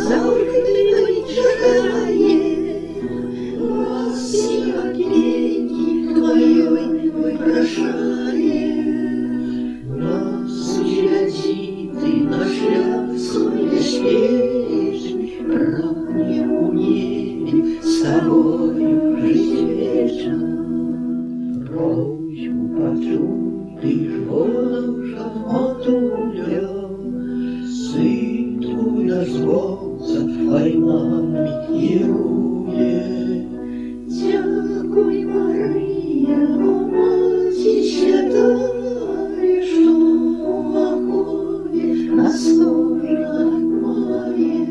завжди чекає, вас як ліки твоєї випрошає. Нас учать діти на шлях своє свіжий, раннє у небі з тобою жить вічно. Просьбу почути ж Божа матуля, син твой наш Бога, ай мамі керує. Дякуй, Марія, о Маті святая, що упокоїш нас кожна має.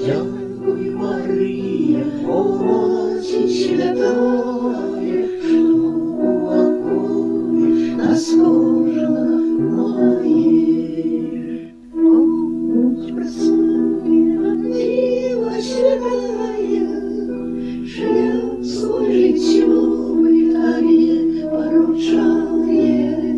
Дякуй, Марія, о Маті святая, що упокоїш нас кожна має. Будь просвітлена, Діва святая, шлях свой життєвий тобі поручає.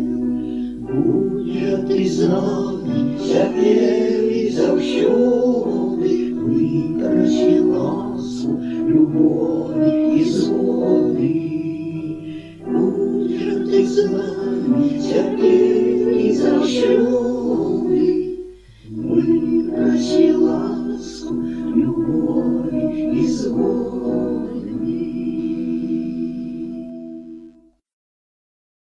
Будь же ти з нами, тепер і завсюди, випроси ласку, любові і згоди. Будь же ти з нами, тепер і завсюди, випроси ласку, любові і згоди.